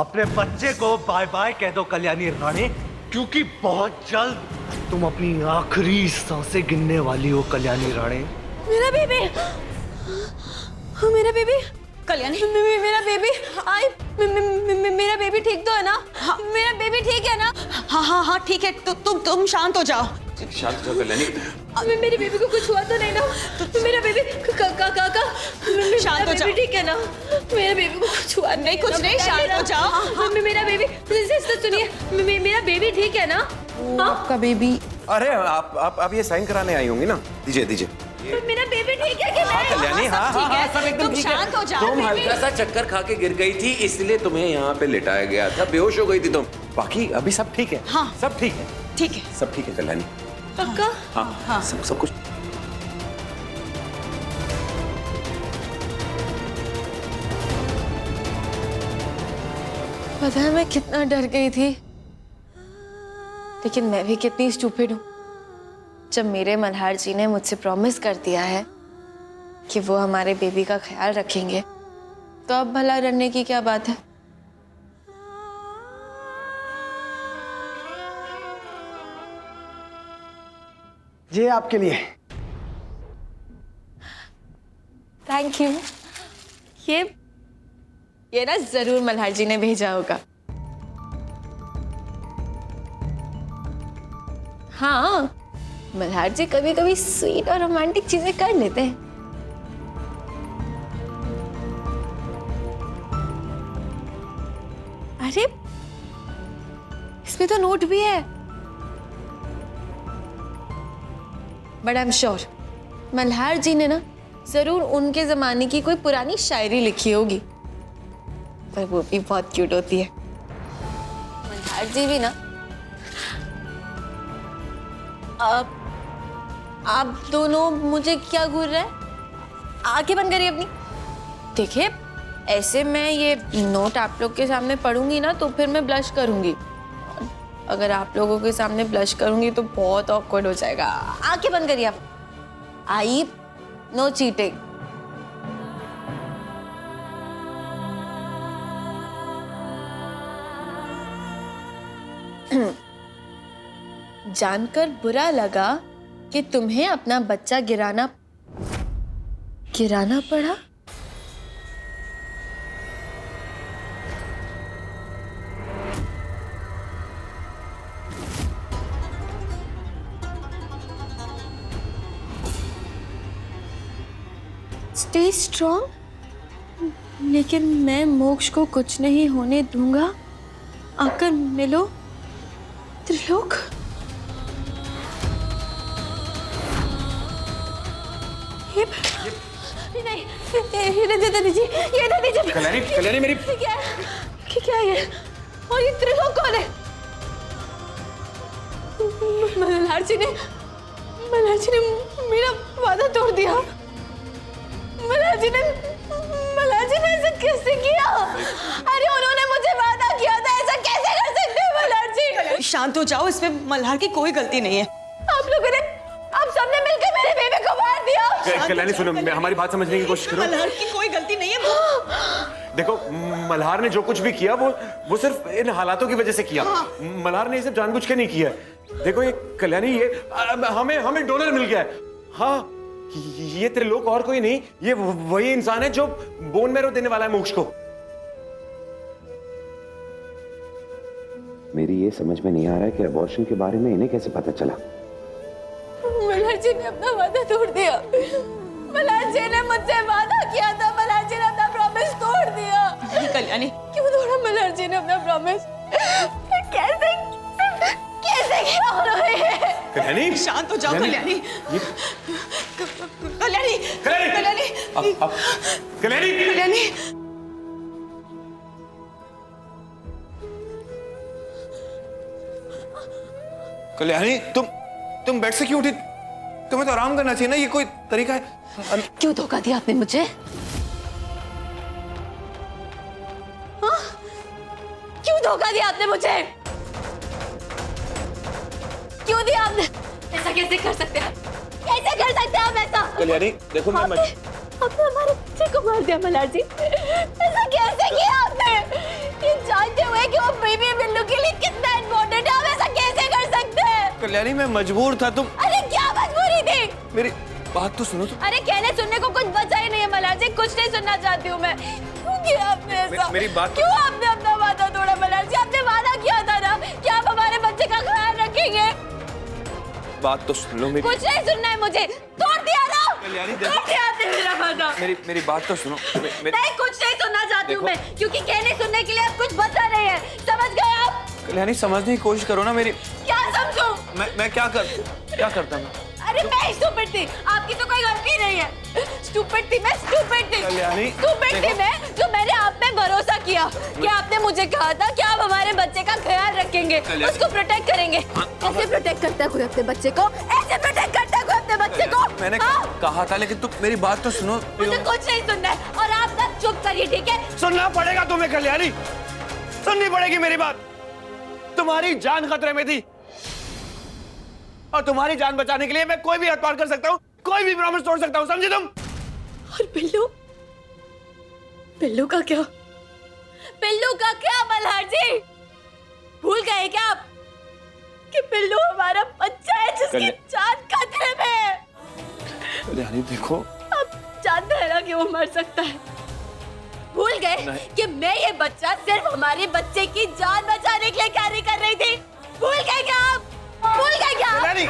अपने बच्चे को बाय बाय कह दो कल्याणी रानी, क्योंकि बहुत जल्द तुम अपनी आखिरी सांसें गिनने वाली हो कल्याणी रानी। मेरा बेबी, मेरा बेबी, कल्याणी, मेरा बेबी, मेरा बेबी ठीक तो है ना? हाँ। मेरा बेबी ठीक है ना? हाँ हाँ हाँ ठीक है, तुम शांत हो जाओ। शांत हो कल्याणी। मेरे बेबी को कुछ हुआ तो नहीं ना? मेरा बेबी काका शांत हो जाओ। ठीक है ना? मेरा बेबी को कुछ हुआ नहीं, कुछ नहीं, शांत हो जाओ। मेरा बेबी, सुनिए, मेरा बेबी ठीक है ना? आपका बेबी? अरे आप ये साइन कराने आई होंगी ना, दीजिए दीजिए। मेरा बेबी ठीक है कि हाँ नहीं? कल्याणी, हाँ हाँ हाँ सब एकदम तुम ठीक है। शांत हो जाओ। तुम हल्का सा चक्कर खा के गिर गई थी, इसलिए तुम्हें यहाँ पे लिटाया गया था, बेहोश हो गई थी तुम। बाकी अभी सब ठीक है। हाँ। सब ठीक है। ठीक है। सब ठीक है कल्याणी। पक्का? हाँ हाँ। सब कुछ। पता है मैं कितना डर गई थी, लेकिन मैं भी कितनी स्टूपिड हूँ। जब मेरे मल्हार जी ने मुझसे प्रॉमिस कर दिया है कि वो हमारे बेबी का ख्याल रखेंगे, तो अब भला डरने की क्या बात है? ये आपके लिए। Thank you. ये ना जरूर मल्हार जी ने भेजा होगा। हाँ, मल्हार जी कभी कभी स्वीट और रोमांटिक चीजें कर लेते हैं। अरे इसमें तो नोट भी है। But I am sure Malhar ji ने ना जरूर उनके जमाने की कोई पुरानी शायरी लिखी होगी, पर वो भी बहुत क्यूट होती है। मल्हार जी भी ना आप दोनों मुझे क्या घूर रहे हैं? आंखें बंद करिए अपनी। देखिए, ऐसे मैं ये नोट आप लोग के सामने पढ़ूंगी ना तो फिर मैं ब्लश करूंगी। अगर आप लोगों के सामने ब्लश करूंगी तो बहुत ऑकवर्ड हो जाएगा। आंखें बंद करिए आप। I know cheating. जानकर बुरा लगा कि तुम्हें अपना बच्चा गिराना पड़ा। स्टे स्ट्रॉन्ग, लेकिन मैं मोक्ष को कुछ नहीं होने दूंगा। आकर मिलो त्रिलोक। नहीं, ये दे दीजिए, ये दे दीजिए। कल्याणी मेरी क्या है ये? और ये त्रिलोक कौन है? मल्हार जी ने मेरा वादा तोड़ दिया। मल्हार जी ने ऐसा कैसे किया? अरे उन्होंने मुझे वादा किया था, ऐसा कैसे कर सकते हैं मल्हार जी? शांत हो जाओ, इसमें मल्हार की कोई गलती नहीं है। आप सबने मिलकर मेरे बेबी को मार दिया। कल्याणी सुनो, हमारी बात समझने की कोशिश करो। मल्हार की कोई गलती नहीं है। देखो, मल्हार ने जो कुछ भी किया वो सिर्फ इन हालातों की वजह से किया। मल्हार ने इसे जानबूझ के नहीं किया। देखो ये कल्याणी, ये हमें डोनर मिल गया है। हाँ, ये त्रिलोक और कोई नहीं, ये वही इंसान है जो बोन मैरो देने वाला है मोक्ष को। मेरी ये समझ में नहीं आ रहा है कि अबॉर्शन के बारे में इन्हें कैसे पता चला। मल्हार जी ने अपना वादा तोड़ दिया। मल्हार जी ने मुझसे वादा किया था, मल्हार जी ने अपना प्रॉमिस तोड़ दिया। कल्याणी, क्यों तोड़ा मल्हार जी ने अपना प्रॉमिस? कैसे क्या हो रहा है? कल्याणी शांत हो जाओ। कल्याणी, कल्याणी, कल्याणी, कल्याणी, कल्याणी, कल्याणी, तुम बेड से क्यों उठी? तुम्हें तो आराम करना चाहिए ना, ये कोई तरीका है? क्यों धोखा दिया आपने मुझे? हाँ? क्यों धोखा दिया आपने मुझे? क्यों दिया आपने? ऐसा कैसे कर सकते हैं? कैसे कर सकते हैं आप ऐसा? कल्याणी देखो, मैं आपने हमारे बच्चे को मार दिया मल्हार जी। ऐसा कैसे किया आपने? ये जान है कि वो बेबी बिल्लू के लिए कितना इम्पोर्टेंट है। आप ऐसा कैसे कर सकते हैं? कल्याणी मैं मजबूर था, तुम अरे क्या मजबूरी थी? मेरी बात तो सुनो तुम। अरे कहने सुनने को कुछ बचा ही नहीं है मल्हार जी, कुछ नहीं सुनना चाहती हूँ मैं। क्यों किया आपने ऐसा? मेरी बात क्यों आपने अपना वादा तोड़ा मल्हार जी? आपने वादा किया था ना कि आप हमारे बच्चे का ख्याल रखेंगे। बात तो सुन लो मेरी। कुछ नहीं सुनना है मुझे, तोड़ दिया ना। कल्याणी तोड़ दिया आपने मेरा वादा। मेरी बात तो सुनो। नहीं, कुछ नहीं सुनना चाहती हूँ मैं, क्योंकि कहने सुनने के लिए अब कुछ बचा नहीं है। समझ गए आप? कल्याणी समझने की कोशिश करो ना मेरी। क्या समझूं? मैं क्या करता मैं? अरे मैं स्टूपिड थी, आपकी तो कोई गलती नहीं है। स्टूपिड थी मैं, स्टूपिड थी। कल्याणी, स्टूपिड थी मैं, जो मैंने आप पे भरोसा किया कि आपने मुझे कहा था कि आप हमारे बच्चे का ख्याल रखेंगे, उसको प्रोटेक्ट करेंगे। ऐसे प्रोटेक्ट करता है कोई अपने बच्चे को? ऐसे प्रोटेक्ट करता है कोई अपने बच्चे को? मैंने हाँ? कहा था, लेकिन तुम मेरी बात तो सुनो। मुझे कुछ नहीं सुनना है और आप सब चुप करिए, ठीक है? सुनना पड़ेगा तुम्हें कल्याणी, सुननी पड़ेगी मेरी बात। तुम्हारी जान खतरे में थी और तुम्हारी जान बचाने के लिए मैं कोई भी हद पार कर सकता हूँ, कोई भी प्रॉमिस तोड़ सकता हूँ, समझे तुम? और बिल्लू, बिल्लू का क्या? बिल्लू का क्या मल्हार जी? भूल गए क्या आप कि बिल्लू हमारा बच्चा है जिसकी जान खतरे में है? कल्याणी देखो, आप जानते हैं ना कि वो मर सकता है। भूल गए कि मैं ये बच्चा सिर्फ हमारे बच्चे की जान बचाने के लिए कैरी कर रही थी? भूल गए क्या आप? भूल गए क्या? कल्याणी!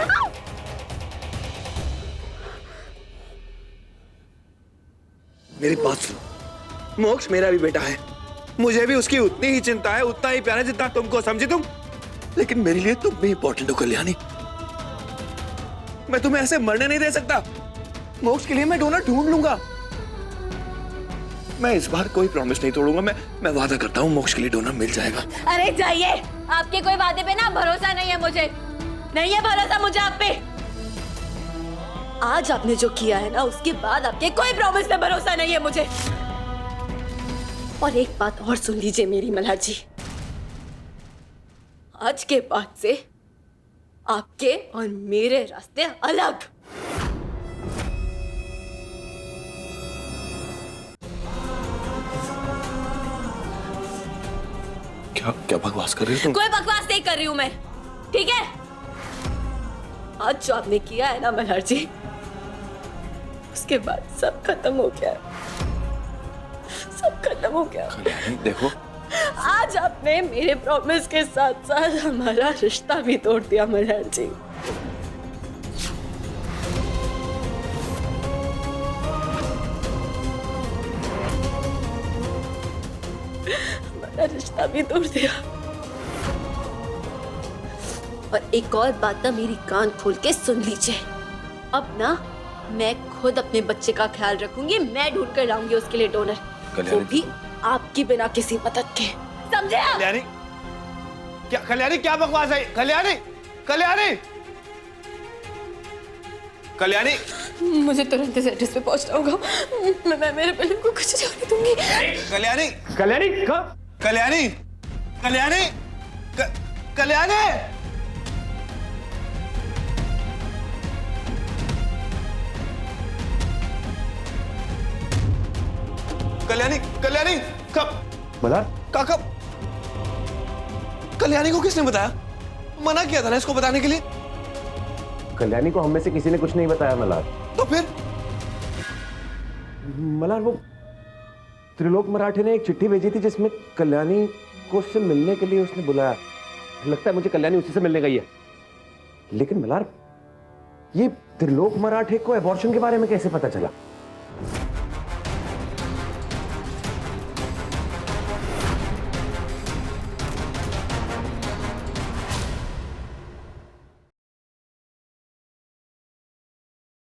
मेरी बात सुनो, मोक्ष मेरा भी बेटा है, मुझे भी उसकी उतनी ही चिंता है, उतना ही प्यार है जितना तुमको, समझी तुम? लेकिन मेरे लिए तुम भी इंपॉर्टेंट हो कल्याणी। मैं तुम्हें ऐसे मरने नहीं दे सकता। मोक्ष के लिए मैं डोनर ढूंढ लूंगा। मैं इस बार कोई प्रॉमिस नहीं तोड़ूंगा। मैं वादा करता हूँ मोक्ष के लिए डोनर मिल जाएगा। अरे जाइए, आपके कोई वादे पे ना भरोसा नहीं है मुझे, नहीं है भरोसा मुझे आप पे। आज आपने जो किया है ना, उसके बाद आपके कोई प्रॉमिस पे भरोसा नहीं है मुझे। और एक बात और सुन लीजिए मेरी मल्हार जी, आज के बाद से आपके और मेरे रास्ते अलग। क्या बकवास कर रही हो तुम? कोई बकवास नहीं कर रही हूं मैं, ठीक है? आज जो आपने किया है ना मल्हार जी, उसके बाद सब खत्म हो गया, सब खत्म हो गया। देखो, आज आपने मेरे प्रॉमिस के साथ साथ हमारा रिश्ता भी तोड़ दिया मल्हार जी। हमारा रिश्ता भी तोड़ दिया। और एक और बात ना मेरी कान खोल के सुन लीजिए, अब ना मैं खुद अपने बच्चे का ख्याल रखूंगी, मैं ढूंढ कर लाऊंगी उसके लिए डोनर, वो भी आपकी बिना किसी मदद के, समझे आप? कल्याणी, कल्याणी क्या बकवास है? कल्याणी, कल्याणी, कल्याणी, मुझे तुरंत इस एड्रेस पे पहुंचना होगा। मैं मेरे बिल्लू को कुछ नहीं होने दूंगी। कल्याणी, कल्याणी, कल्याणी, कल्याणी, कल्याणी, कल्याणी, कल्याणी, कब? मल्हार, काका, कल्याणी को किसने बताया? मना किया था ना इसको बताने के लिए। कल्याणी को हम में से किसी ने कुछ नहीं बताया मल्हार। तो फिर? मल्हार, वो त्रिलोक मराठे ने एक चिट्ठी भेजी थी जिसमें कल्याणी को उससे मिलने के लिए उसने बुलाया। लगता है मुझे कल्याणी उसी से मिलने गई है। लेकिन मल्हार, ये त्रिलोक मराठे को एबॉर्शन के बारे में कैसे पता चला?